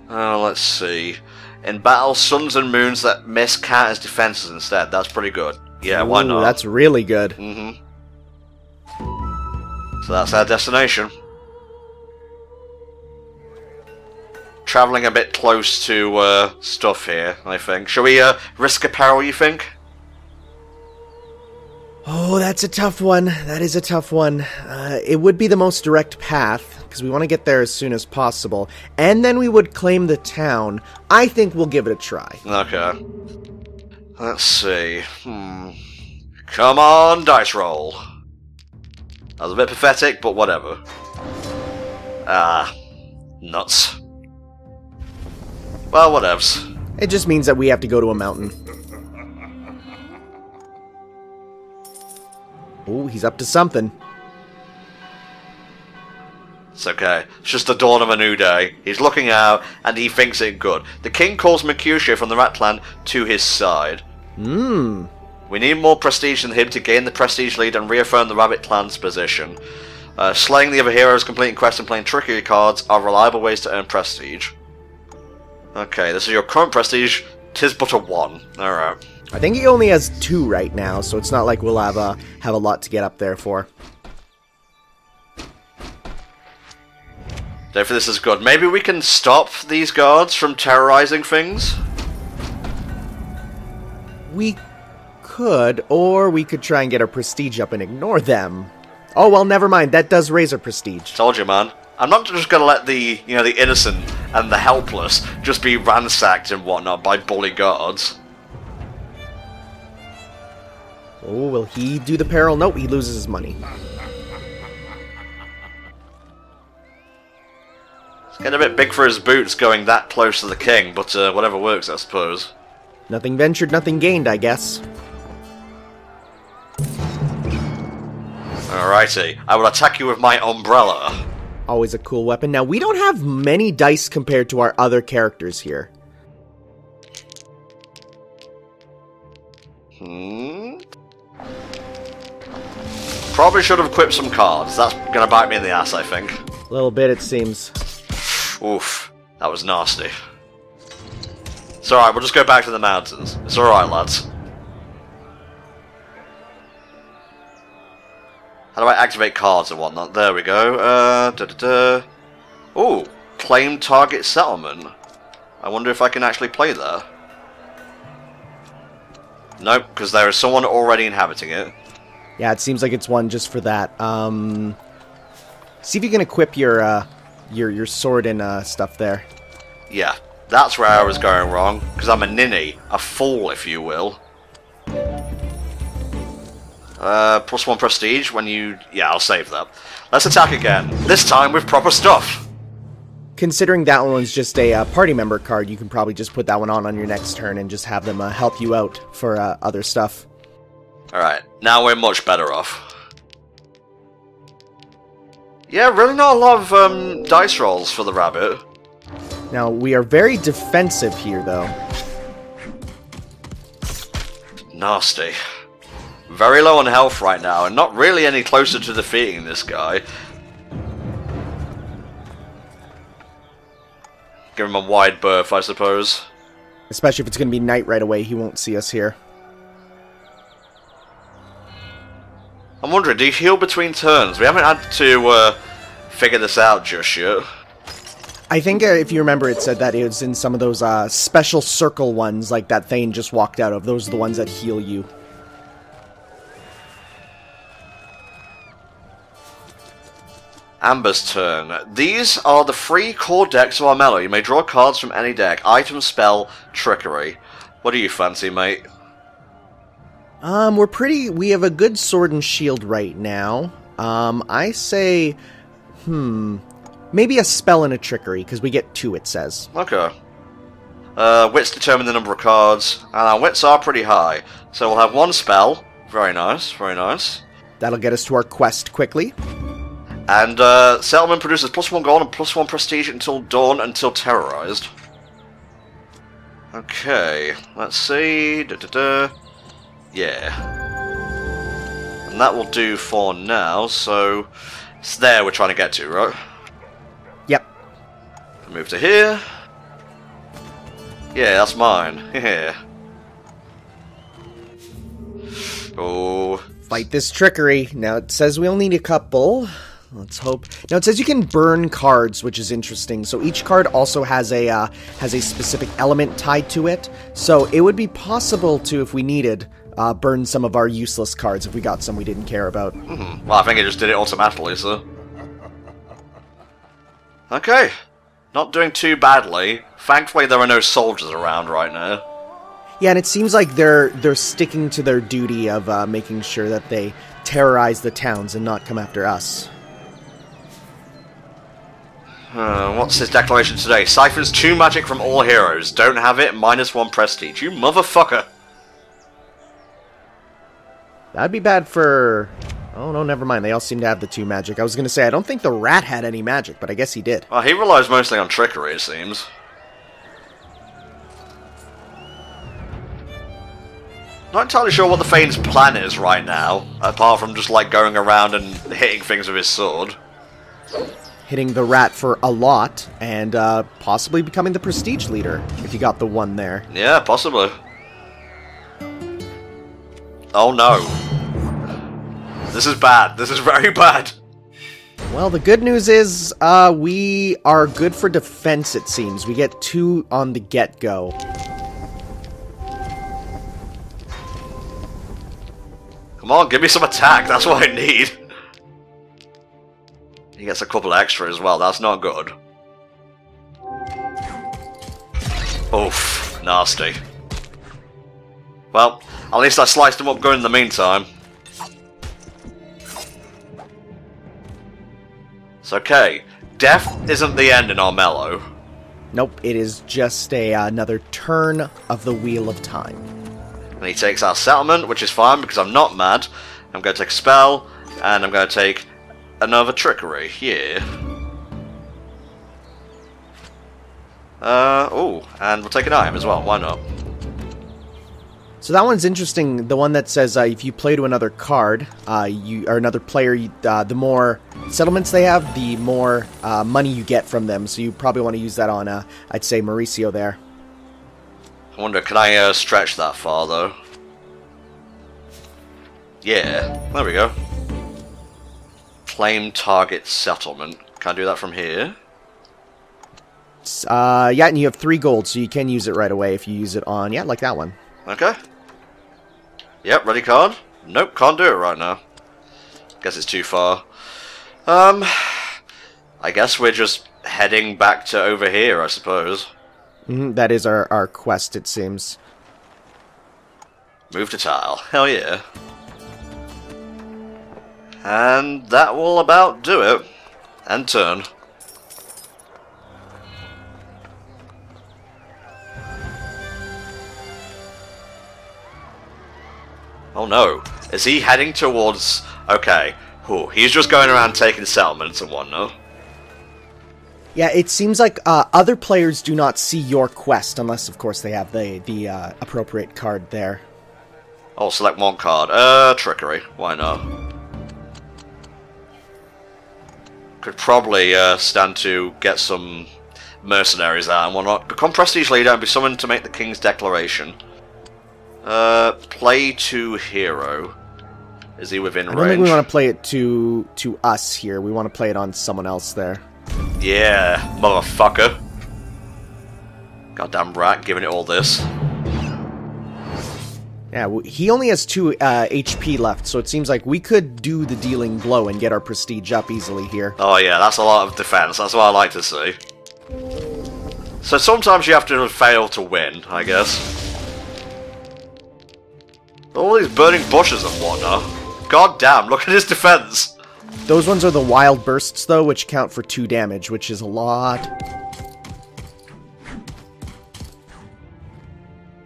Let's see. In battle, suns and moons that miss count as defenses instead. That's pretty good. Yeah, why not? That's really good. Mm-hmm. So that's our destination. Travelling a bit close to stuff here, I think. Shall we risk a peril, you think? Oh, that's a tough one. That is a tough one. It would be the most direct path, because we want to get there as soon as possible. And then we would claim the town. I think we'll give it a try. Okay. Let's see. Come on, dice roll. That was a bit pathetic, but whatever. Ah, nuts. Well, whatevs. It just means that we have to go to a mountain. Oh, he's up to something. It's okay. It's just the dawn of a new day. He's looking out, and he thinks it good. The king calls Mercutio from the Rat Clan to his side. We need more prestige than him to gain the prestige lead and reaffirm the Rabbit Clan's position. Slaying the other heroes, completing quests, and playing trickery cards are reliable ways to earn prestige. Okay, this is your current prestige. 'Tis but a 1. Alright. I think he only has 2 right now, so it's not like we'll have a lot to get up there for. Don't think this is good. Maybe we can stop these guards from terrorizing things? We could, or we could try and get our prestige up and ignore them. Oh, well, never mind. That does raise our prestige. Told you, man. I'm not just gonna let the, the innocent and the helpless just be ransacked and whatnot by bully guards. Oh, will he do the peril? Nope, he loses his money. It's getting a bit big for his boots going that close to the king, but whatever works, I suppose. Nothing ventured, nothing gained, I guess. Alrighty, I will attack you with my umbrella. Always a cool weapon. Now, we don't have many dice compared to our other characters here. Probably should have equipped some cards. That's gonna bite me in the ass, I think. A little bit, it seems. Oof, that was nasty. It's alright, we'll just go back to the mountains. It's alright, lads. How do I activate cards and whatnot? There we go. Ooh, claim target settlement. I wonder if I can actually play there. Nope, because there is someone already inhabiting it. Yeah, it seems like it's one just for that. See if you can equip your sword and stuff there. Yeah, that's where I was going wrong, because I'm a ninny, a fool, if you will. +1 prestige when you... Yeah, I'll save that. Let's attack again. This time with proper stuff. Considering that one's just a party member card, you can probably just put that one on your next turn and just have them help you out for other stuff. Alright, now we're much better off. Yeah, really not a lot of dice rolls for the rabbit. Now, we are very defensive here, though. Nasty. Very low on health right now, and not really any closer to defeating this guy. Give him a wide berth, I suppose. Especially if it's going to be night right away, he won't see us here. I'm wondering, do you heal between turns? We haven't had to figure this out just yet. I think, if you remember, it said that it was in some of those special circle ones, like that Thane just walked out of. Those are the ones that heal you. Amber's turn. These are the 3 core decks of Armello. You may draw cards from any deck. Item, spell, trickery. What do you fancy, mate? We have a good sword and shield right now. I say, maybe a spell and a trickery, because we get 2, it says. Okay. Wits determine the number of cards, and our wits are pretty high. So we'll have 1 spell. Very nice, very nice. That'll get us to our quest quickly. And settlement produces +1 gold and +1 prestige until dawn until terrorized. Okay, let's see. Yeah. And that will do for now, so it's there we're trying to get to, right? Yep. Move to here. Yeah, that's mine. Yeah. Oh. Fight this trickery. Now it says we'll need a couple. Let's hope. Now it says you can burn cards, which is interesting. So each card also has a specific element tied to it. So it would be possible to, if we needed, burn some of our useless cards if we got some we didn't care about. Well, I think it just did it automatically, so. Okay. Not doing too badly. Thankfully there are no soldiers around right now. Yeah, and it seems like they're sticking to their duty of making sure that they terrorize the towns and not come after us. What's his declaration today? Ciphers 2 magic from all heroes. Don't have it, -1 prestige. You motherfucker! That'd be bad for... Oh, no, never mind. They all seem to have the 2 magic. I was going to say, I don't think the rat had any magic, but I guess he did. Well, he relies mostly on trickery, it seems. Not entirely sure what the Thane's plan is right now, apart from just, like, going around and hitting things with his sword. Hitting the rat for a lot, and possibly becoming the prestige leader, if you got the 1 there. Yeah, possibly. Oh no. This is bad. This is very bad. Well, the good news is, we are good for defense, it seems. We get 2 on the get-go. Come on, give me some attack. That's what I need. He gets a couple extra as well. That's not good. Oof. Nasty. Well, at least I sliced him up good in the meantime. It's okay. Death isn't the end in Armello. Nope, it is just another turn of the Wheel of Time. And he takes our settlement, which is fine because I'm not mad. I'm going to take a spell, and I'm going to take another trickery. Yeah. Oh, and we'll take an item as well. Why not? So that one's interesting. The one that says if you play to another card, or another player, the more settlements they have, the more money you get from them. So you probably want to use that on, I'd say, Mauricio there. I wonder, can I stretch that far, though? Yeah, there we go. Claim target settlement. Can I do that from here? Yeah, and you have 3 gold, so you can use it right away if you use it on, yeah, like that one. Okay. Yep, ready card? Nope, can't do it right now. Guess it's too far. I guess we're just heading back to over here, I suppose. That is our quest, it seems. Move to tile. Hell yeah. And that will about do it. And turn. Oh no. Is he heading towards... Okay. Ooh, he's just going around taking settlements and whatnot. Yeah, it seems like other players do not see your quest, unless, of course, they have the appropriate card there. Oh, select one card. Trickery. Why not? Could probably stand to get some mercenaries out and whatnot. Become Prestige Leader and be summoned to make the King's Declaration. Play to hero. Is he within range? I don't think we want to play it to us here. We want to play it on someone else there. Yeah, motherfucker. Goddamn rat, giving it all this. Yeah, he only has 2 HP left, so it seems like we could do the dealing blow and get our prestige up easily here. Oh yeah, that's a lot of defense. That's what I like to see. So sometimes you have to fail to win, I guess. All these burning bushes and whatnot. God damn, look at his defense. Those ones are the wild bursts, though, which count for 2 damage, which is a lot.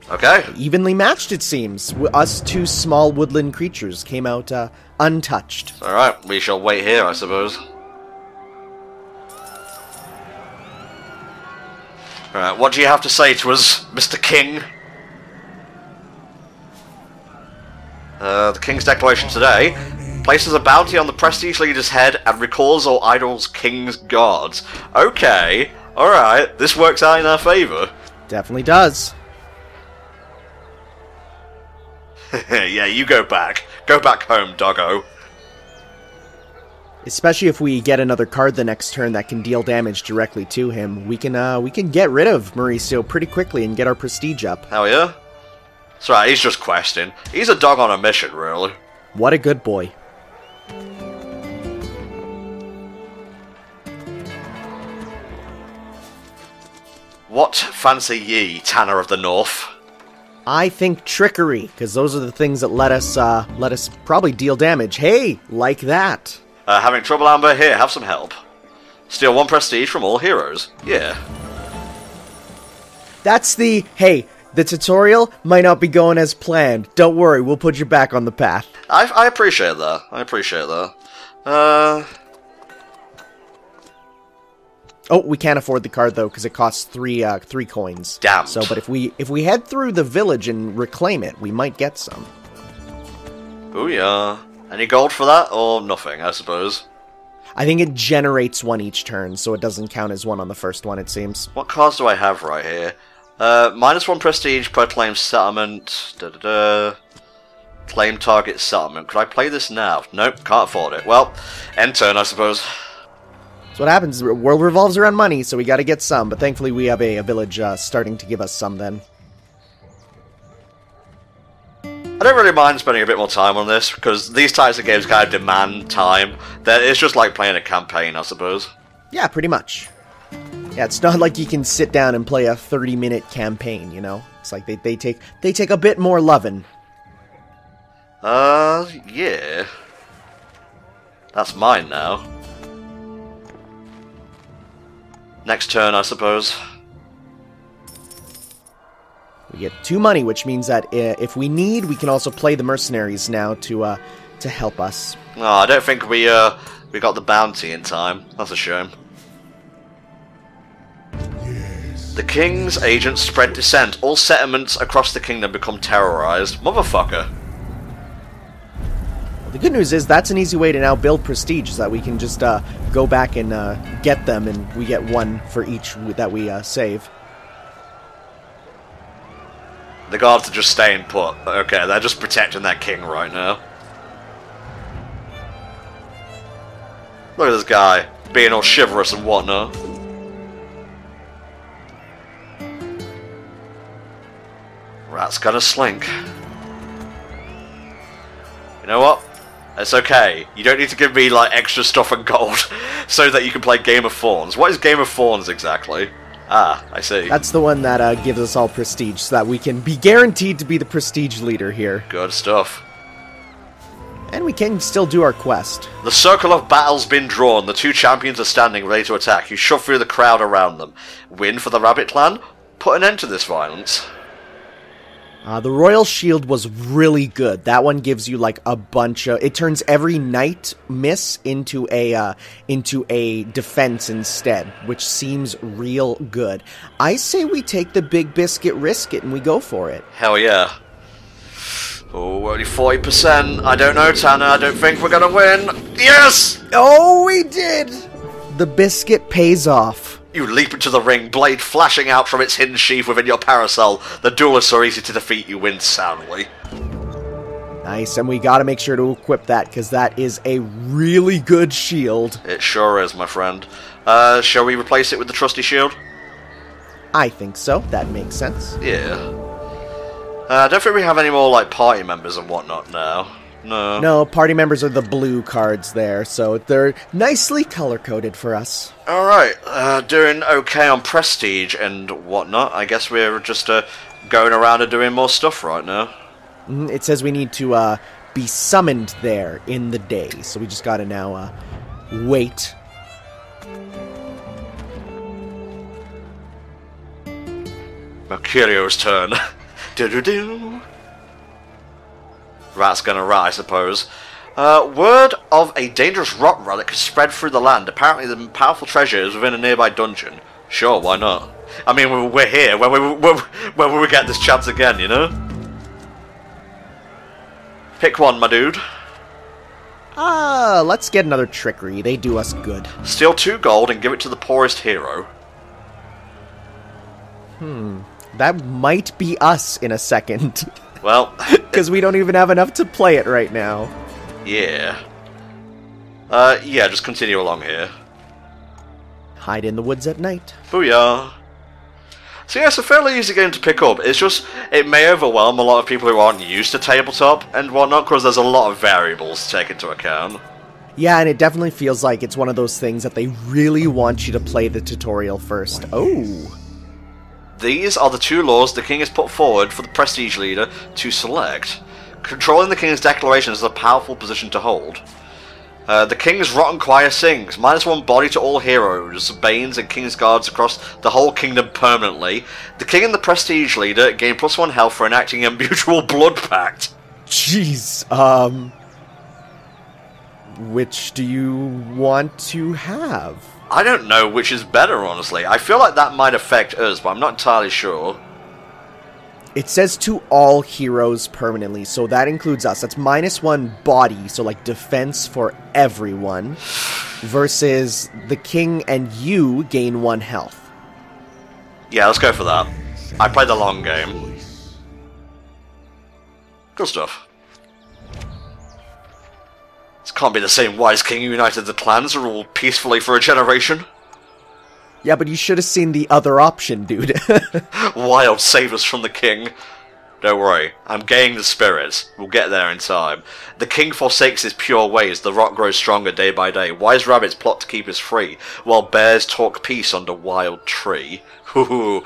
Okay. Evenly matched, it seems. Us 2 small woodland creatures came out untouched. Alright, we shall wait here, I suppose. Alright, what do you have to say to us, Mr. King? The King's Declaration today places a bounty on the Prestige Leader's head and recalls or idles King's guards. Okay, alright, this works out in our favour. Definitely does. Yeah, you go back. Go back home, doggo. Especially if we get another card the next turn that can deal damage directly to him, we can get rid of Mauricio pretty quickly and get our prestige up. Hell yeah. That's right, he's just questing. He's a dog on a mission, really. What a good boy. What fancy ye, Tanner of the North? I think trickery, because those are the things that let us probably deal damage. Hey, like that. Having trouble, Amber? Here, have some help. Steal 1 prestige from all heroes. Yeah. That's the, hey, the tutorial might not be going as planned. Don't worry, we'll put you back on the path. I appreciate that. I appreciate that. Oh, we can't afford the card though because it costs 3 coins. Damn. So, but if we head through the village and reclaim it, we might get some. Booyah. Any gold for that or nothing? I suppose. I think it generates 1 each turn, so it doesn't count as 1 on the first one. It seems. What cards do I have right here? -1 prestige per claim settlement. Claim target settlement. Could I play this now? Nope, can't afford it. Well, end turn, I suppose. That's what happens. The world revolves around money, so we gotta get some. But thankfully we have a village starting to give us some then. I don't really mind spending a bit more time on this, because these types of games kind of demand time. It's just like playing a campaign, I suppose. Yeah, pretty much. Yeah, it's not like you can sit down and play a 30-minute campaign, you know? It's like they take a bit more lovin'. Yeah. That's mine now. Next turn, I suppose. We get 2 money, which means that if we need, we can also play the mercenaries now to help us. Oh, I don't think we got the bounty in time. That's a shame. Yes. The king's agents spread dissent. All settlements across the kingdom become terrorized. Motherfucker. The good news is that's an easy way to now build prestige, so that we can just go back and get them, and we get 1 for each that we save. The guards are just staying put. Okay, they're just protecting their king right now. Look at this guy, being all chivalrous and whatnot. Rat's gonna slink. You know what? It's okay. You don't need to give me, like, extra stuff and gold so that you can play Game of Thorns. What is Game of Thorns exactly? Ah, I see. That's the one that gives us all prestige, so that we can be guaranteed to be the prestige leader here. Good stuff. And we can still do our quest. The circle of battle's been drawn. The 2 champions are standing ready to attack. You shove through the crowd around them. Win for the Rabbit Clan? Put an end to this violence. The Royal Shield was really good. That one gives you like a bunch of... It turns every knight miss into a defense instead, which seems real good. I say we take the big biscuit, risk it, and we go for it. Hell yeah. Oh, only 40%. I don't know, Tanner. I don't think we're gonna win. Yes! Oh, we did! The biscuit pays off. You leap into the ring, blade flashing out from its hidden sheath within your parasol. The duelists are easy to defeat, you win soundly. Nice, and we gotta make sure to equip that, because that is a really good shield. It sure is, my friend. Shall we replace it with the trusty shield? I think so. That makes sense. Yeah. I don't think we have any more, like, party members and whatnot now. No. No, party members are the blue cards there, so they're nicely color-coded for us. Alright, doing okay on prestige and whatnot. I guess we're just going around and doing more stuff right now. It says we need to be summoned there in the day, so we just gotta now wait. Mercurio's turn. Do-do-do. Rat's gonna rat, I suppose. Word of a dangerous rock relic has spread through the land. Apparently the powerful treasure is within a nearby dungeon. Sure, why not? I mean, we're here. When will we get this chance again, you know? Pick one, my dude. Let's get another trickery. They do us good. Steal 2 gold and give it to the poorest hero. That might be us in a second. Well... Because we don't even have enough to play it right now. Yeah. Yeah, just continue along here. Hide in the woods at night. Booyah. So yeah, it's a fairly easy game to pick up. It's just, it may overwhelm a lot of people who aren't used to tabletop and whatnot, because there's a lot of variables to take into account. Yeah, and it definitely feels like it's one of those things that they really want you to play the tutorial first. Oh. These are the 2 laws the king has put forward for the prestige leader to select. Controlling the king's declaration is a powerful position to hold. The king's rotten choir sings. -1 body to all heroes, banes and king's guards across the whole kingdom permanently. The king and the prestige leader gain +1 health for enacting a mutual blood pact. Jeez, which do you want to have? I don't know which is better, honestly. I feel like that might affect us, but I'm not entirely sure. It says to all heroes permanently, so that includes us. That's -1 body, so like defense for everyone, versus the king and you gain 1 health. Yeah, let's go for that. I played the long game. Good stuff. This can't be the same wise king who united the clans and ruled peacefully for a generation. Yeah, but you should have seen the other option, dude. Wild save us from the king. Don't worry, I'm gaining the spirits. We'll get there in time. The king forsakes his pure ways, the rot grows stronger day by day. Wise rabbits plot to keep us free, while bears talk peace under wild tree. Hoo-hoo.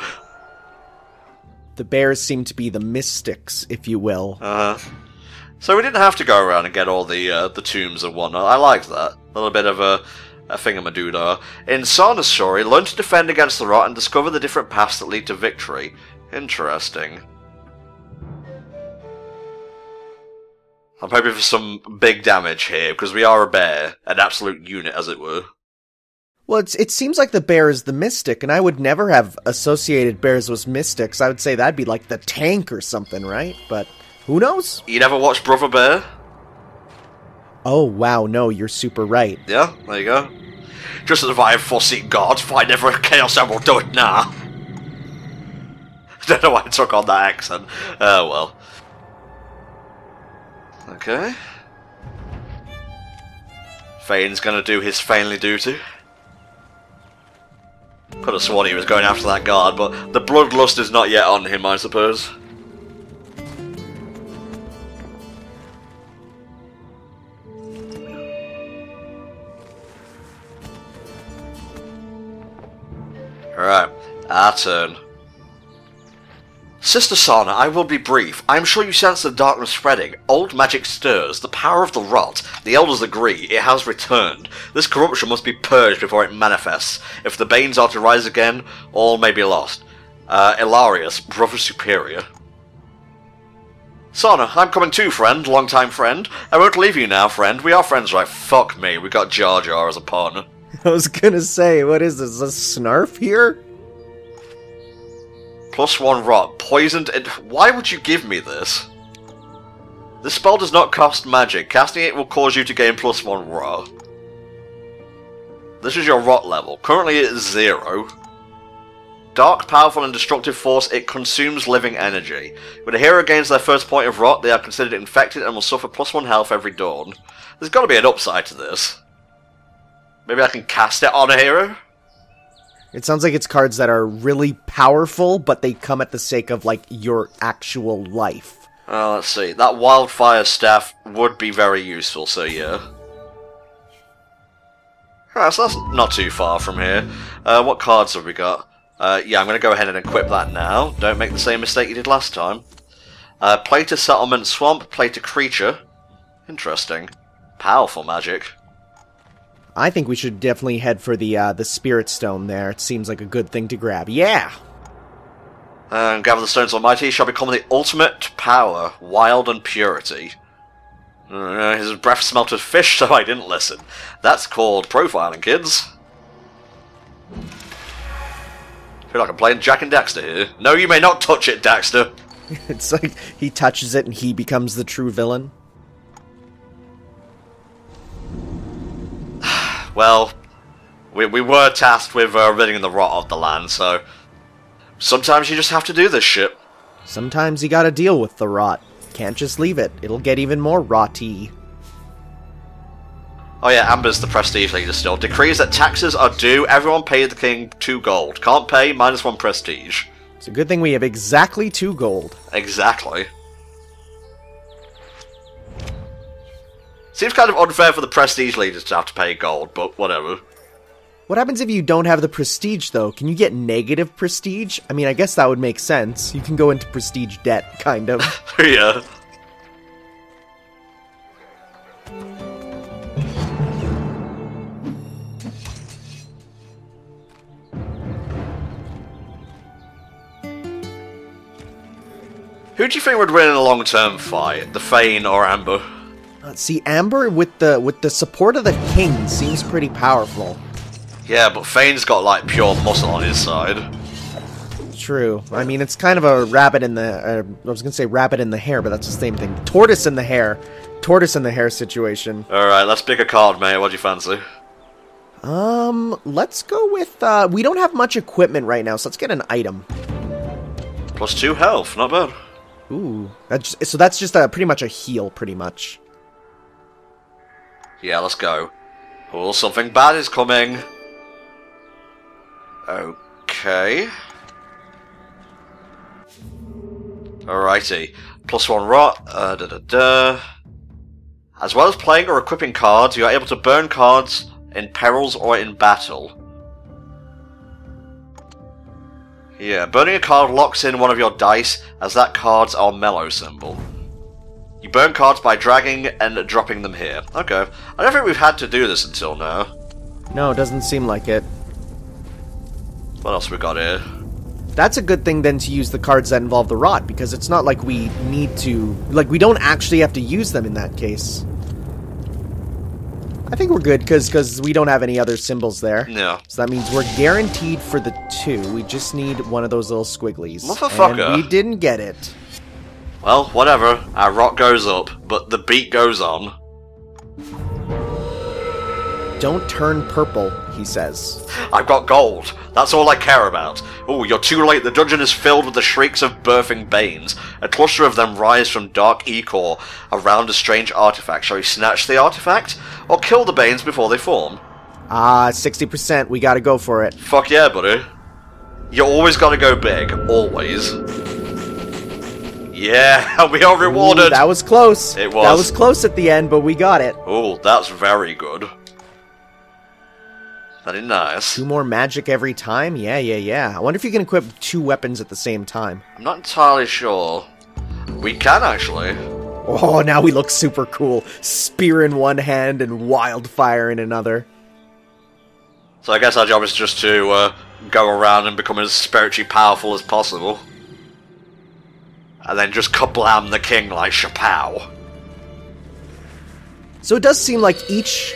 The bears seem to be the mystics, if you will. So we didn't have to go around and get all the tombs and whatnot. I liked that. A little bit of a thingamadoodah. In Sana's story, learn to defend against the rot and discover the different paths that lead to victory. Interesting. I'm hoping for some big damage here, because we are a bear, an absolute unit, as it were. Well, it seems like the bear is the mystic, and I would never have associated bears with mystics. I would say that'd be like the tank or something, right? But who knows? You never watched Brother Bear? Oh, wow, no, you're super right. Yeah, there you go. Just as if I have foreseen God, find never chaos and will do it now. Don't know why I took on that accent. Oh, well. Okay. Fane's gonna do his Fanely duty. Could have sworn he was going after that guard, but the bloodlust is not yet on him, I suppose. Alright, our turn. Sister Sana, I will be brief. I am sure you sense the darkness spreading. Old magic stirs. The power of the rot. The elders agree. It has returned. This corruption must be purged before it manifests. If the Banes are to rise again, all may be lost. Ilarius, Brother Superior. Sana, I'm coming too, friend. Long-time friend. I won't leave you now, friend. We are friends, right? Fuck me. We got Jar Jar as a partner. I was gonna say, what is this, a snarf here? +1 rot. Poisoned and... Why would you give me this? This spell does not cost magic. Casting it will cause you to gain +1 rot. This is your rot level. Currently it is 0. Dark, powerful and destructive force, it consumes living energy. When a hero gains their first point of rot, they are considered infected and will suffer +1 health every dawn. There's got to be an upside to this. Maybe I can cast it on a hero? It sounds like it's cards that are really powerful, but they come at the sake of, like, your actual life. Let's see. That wildfire staff would be very useful, so yeah. Alright, so that's not too far from here. What cards have we got? Yeah, I'm going to go ahead and equip that now. Don't make the same mistake you did last time. Play to Settlement Swamp, play to Creature. Interesting. Powerful magic. I think we should definitely head for the Spirit Stone there. It seems like a good thing to grab. Yeah! And gather the stones almighty shall become the ultimate power, wild and purity. His breath smelt of fish, so I didn't listen. That's called profiling, kids. Feel like I'm playing Jack and Daxter here. No, you may not touch it, Daxter! It's like he touches it and he becomes the true villain. Well, we were tasked with ridding the rot of the land, so... Sometimes you just have to do this shit. Sometimes you gotta deal with the rot. Can't just leave it. It'll get even more rotty. Oh yeah, Amber's the prestige leader still. Decrees that taxes are due, everyone pay the king 2 gold. Can't pay, -1 prestige. It's a good thing we have exactly 2 gold. Exactly. Seems kind of unfair for the prestige leaders to have to pay gold, but whatever. What happens if you don't have the prestige, though? Can you get negative prestige? I mean, I guess that would make sense. You can go into prestige debt, kind of. Yeah. Who do you think would win in a long-term fight? The Fane or Amber? See, Amber with the support of the king seems pretty powerful. Yeah, but Fane's got like pure muscle on his side. True. I mean, it's kind of a rabbit in the... I was gonna say rabbit in the hair, but that's the same thing. Tortoise in the hair. Tortoise in the hair situation. Alright, let's pick a card, mate. What do you fancy? Let's go with... we don't have much equipment right now, so let's get an item. +2 health. Not bad. Ooh. So that's just pretty much a heal, pretty much. Yeah, let's go. Oh, something bad is coming. Okay. Alrighty. +1 rot. As well as playing or equipping cards, you are able to burn cards in perils or in battle. Yeah, burning a card locks in one of your dice as that card's Armello symbol. You burn cards by dragging and dropping them here. Okay. I don't think we've had to do this until now. No, it doesn't seem like it. What else we got here? That's a good thing then to use the cards that involve the rot, because it's not like we need to... Like, we don't actually have to use them in that case. I think we're good, because we don't have any other symbols there. Yeah. So that means we're guaranteed for the 2. We just need one of those little squigglies. Motherfucker. And we didn't get it. Well, whatever. Our rot goes up, but the beat goes on. Don't turn purple, he says. I've got gold. That's all I care about. Oh, you're too late. The dungeon is filled with the shrieks of birthing Banes. A cluster of them rise from dark E-core around a strange artifact. Shall we snatch the artifact? Or kill the Banes before they form? 60%. We gotta go for it. Fuck yeah, buddy. You always gotta go big. Always. Yeah, we are rewarded. Ooh, that was close. It was. That was close at the end, but we got it. Oh, that's very good. Very nice. 2 more magic every time? Yeah. I wonder if you can equip 2 weapons at the same time. I'm not entirely sure. We can, actually. Oh, now we look super cool. Spear in one hand and wildfire in another. So I guess our job is just to go around and become as spiritually powerful as possible. And then just kablam the king like chapow. So it does seem like each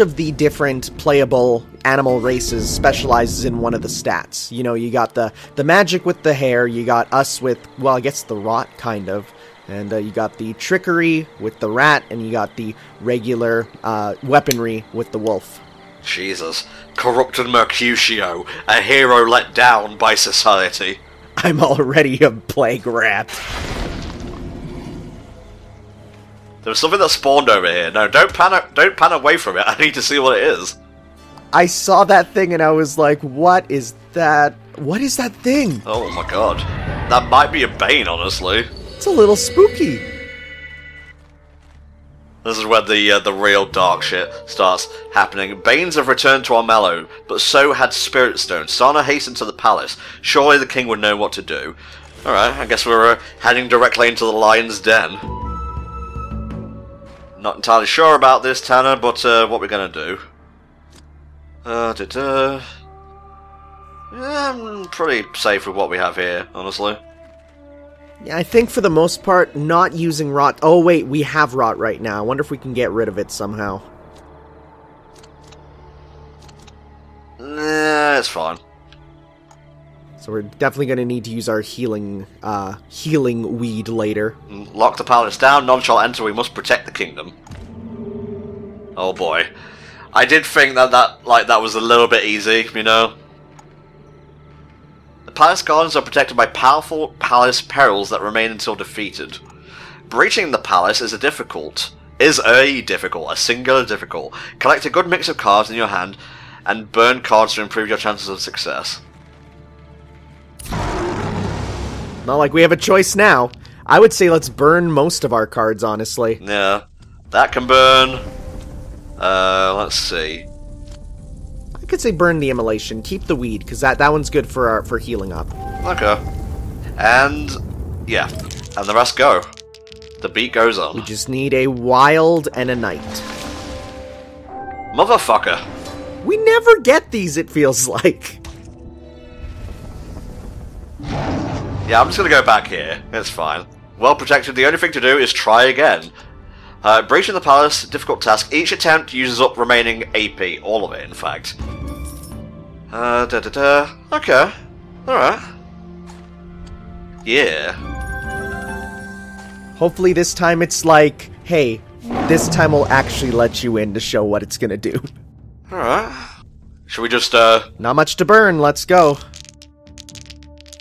of the different playable animal races specializes in one of the stats. You know, you got the magic with the hare, you got us with, well, I guess the rot, kind of. And you got the trickery with the rat, and you got the regular weaponry with the wolf. Jesus. Corrupted Mercutio, a hero let down by society. I'm already a plague rat. There's something that spawned over here. No, don't pan away from it. I need to see what it is. I saw that thing and I was like, what is that? What is that thing? Oh my god. That might be a Bane, honestly. It's a little spooky. This is where the real dark shit starts happening. Banes have returned to Armello, but so had Spirit Stone. Sana hastened to the palace. Surely the king would know what to do. Alright, I guess we're heading directly into the lion's den. Not entirely sure about this, Tanner, but what we're gonna do. Yeah, I'm pretty safe with what we have here, honestly. Yeah, I think for the most part, not using rot... Oh, wait, we have rot right now. I wonder if we can get rid of it somehow. Nah, it's fine. So we're definitely going to need to use our healing weed later. Lock the palace down, none shall enter, we must protect the kingdom. Oh boy. I did think that was a little bit easy, you know? The palace gardens are protected by powerful palace perils that remain until defeated. Breaching the palace is a singular difficult. Collect a good mix of cards in your hand and burn cards to improve your chances of success. Not like we have a choice now. I would say let's burn most of our cards, honestly. Yeah. That can burn. Let's see. I could say burn the immolation. Keep the weed, because that one's good for healing up. Okay. And, yeah. And the rest go. The beat goes on. We just need a wild and a knight. Motherfucker. We never get these, it feels like. Yeah, I'm just gonna go back here. It's fine. Well protected, the only thing to do is try again. Breaching the palace, difficult task. Each attempt uses up remaining AP. All of it, in fact. Okay. Alright. Yeah. Hopefully this time it's like, hey, this time we'll actually let you in to show what it's gonna do. Alright. Should we just, Not much to burn, let's go.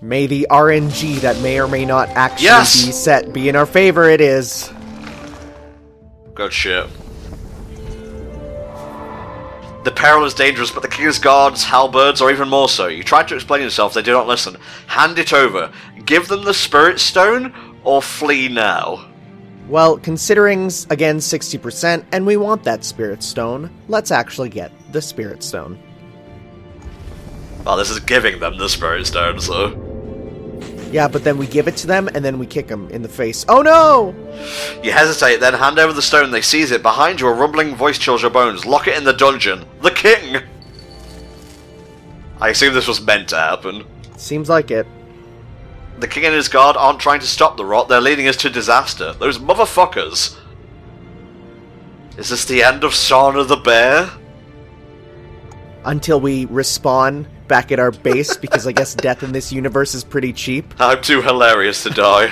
May the RNG that may or may not actually be set be in our favor, it is. Good shit. The peril is dangerous, but the King's guards, halberds, are even more so. You try to explain yourself, they do not listen. Hand it over. Give them the Spirit Stone, or flee now. Well, considering, again, 60%, and we want that Spirit Stone, let's actually get the Spirit Stone. Well, this is giving them the Spirit Stone, so... Yeah, but then we give it to them, and then we kick them in the face. Oh no! You hesitate, then hand over the stone, they seize it. Behind you, a rumbling voice chills your bones. Lock it in the dungeon. The king! I assume this was meant to happen. Seems like it. The king and his guard aren't trying to stop the rot, they're leading us to disaster. Those motherfuckers! Is this the end of Shauna the Bear? Until we respawn back at our base, because I guess death in this universe is pretty cheap. I'm too hilarious to die.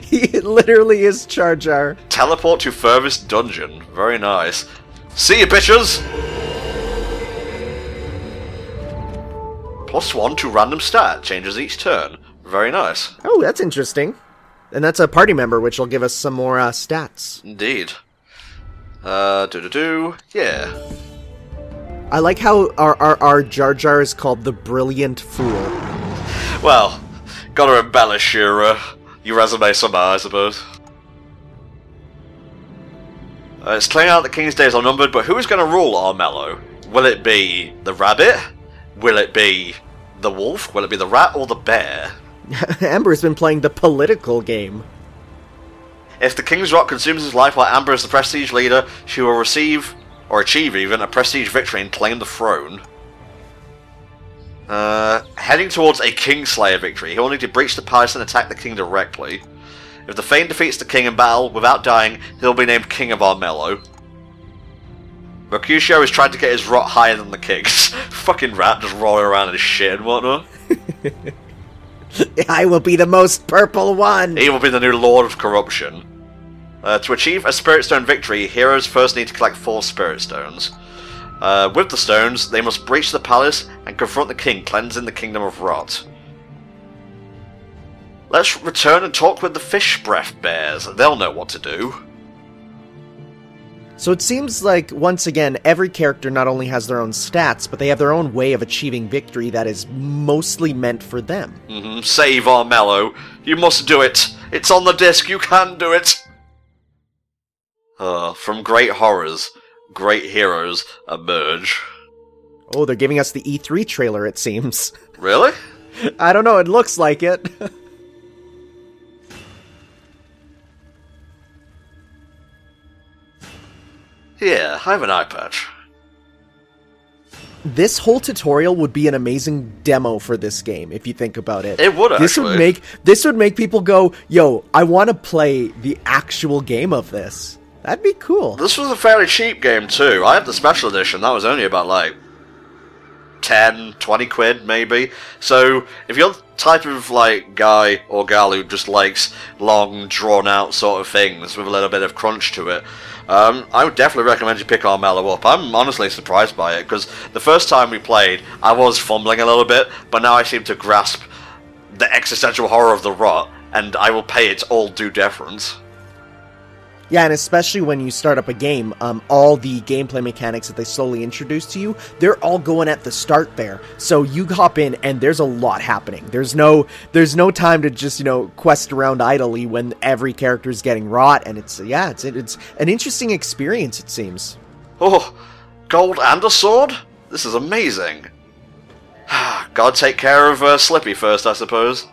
He literally is Jar Jar. Teleport to furthest dungeon. Very nice. See you, bitches! +1 to random stat. Changes each turn. Very nice. Oh, that's interesting. And that's a party member, which will give us some more stats. Indeed. Yeah. I like how our Jar Jar is called the Brilliant Fool. Well, gotta embellish your resume somehow, I suppose. It's clear out the King's days are numbered, but who is going to rule Armello? Will it be the rabbit? Will it be the wolf? Will it be the rat or the bear? Amber's been playing the political game. If the King's Rock consumes his life while Amber is the prestige leader, she will receive, or achieve even, a prestige victory and claim the throne. Heading towards a Kingslayer victory, he will need to breach the palace and attack the king directly. If the Thane defeats the king in battle without dying, he'll be named King of Armello. Mercutio is trying to get his rot higher than the king's. Fucking rat just rolling around in his shit and whatnot. I will be the most purple one! He will be the new Lord of Corruption. To achieve a Spirit Stone victory, heroes first need to collect 4 Spirit Stones. With the stones, they must breach the palace and confront the king, cleansing the kingdom of rot. Let's return and talk with the fish breath bears. They'll know what to do. So it seems like, once again, every character not only has their own stats, but they have their own way of achieving victory that is mostly meant for them. Save Armello. You must do it. It's on the disc. You can do it. From great horrors, great heroes emerge. Oh, they're giving us the E3 trailer, it seems. Really? I don't know, it looks like it. Yeah, I have an eye patch. This whole tutorial would be an amazing demo for this game, if you think about it. It would, actually. This would make people go, yo, I want to play the actual game of this. That'd be cool. This was a fairly cheap game, too. I have the special edition. That was only about, like, 10, 20 quid, maybe. So, if you're the type of, like, guy or gal who just likes long, drawn-out sort of things with a little bit of crunch to it, I would definitely recommend you pick Armello up. I'm honestly surprised by it, because the first time we played, I was fumbling a little bit, but now I seem to grasp the existential horror of the rot, and I will pay it all due deference. Yeah, and especially when you start up a game, all the gameplay mechanics that they slowly introduce to you, they're all going at the start there. So you hop in, and there's a lot happening. There's no time to just, quest around idly when every character is getting rot, and it's an interesting experience, it seems. Oh, gold and a sword? This is amazing. Gotta take care of Slippy first, I suppose.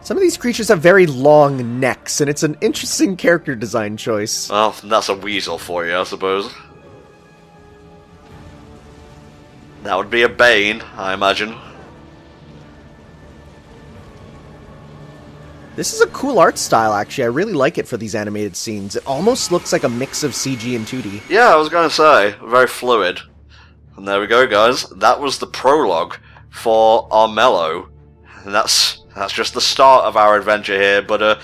Some of these creatures have very long necks, and it's an interesting character design choice. Well, that's a weasel for you, I suppose. That would be a bane, I imagine. This is a cool art style, actually. I really like it for these animated scenes. It almost looks like a mix of CG and 2D. Yeah, I was going to say, very fluid. And there we go, guys. That was the prologue for Armello. And that's just the start of our adventure here, but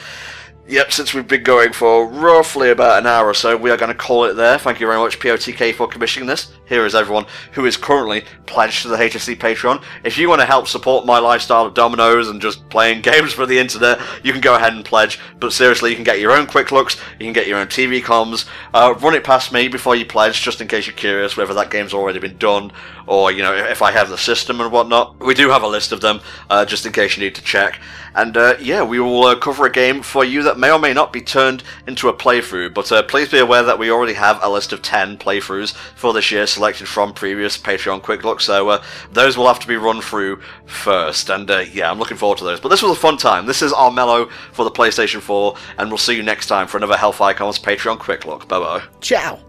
yep, since we've been going for roughly about an hour or so, we are going to call it there. Thank you very much, POTK, for commissioning this. here is everyone who is currently pledged to the HSC Patreon. If you want to help support my lifestyle of dominoes and just playing games for the internet, you can go ahead and pledge. But seriously, you can get your own quick looks, you can get your own TV comms. Run it past me before you pledge, just in case you're curious whether that game's already been done, or, you know, if I have the system and whatnot. We do have a list of them, just in case you need to check. And yeah, we will cover a game for you that may or may not be turned into a playthrough, but please be aware that we already have a list of 10 playthroughs for this year selected from previous Patreon Quick Look, so those will have to be run through first, and yeah, I'm looking forward to those. But this was a fun time. This is Armello for the PlayStation 4, and we'll see you next time for another HellfireComms Patreon Quick Look. Bye-bye. Ciao!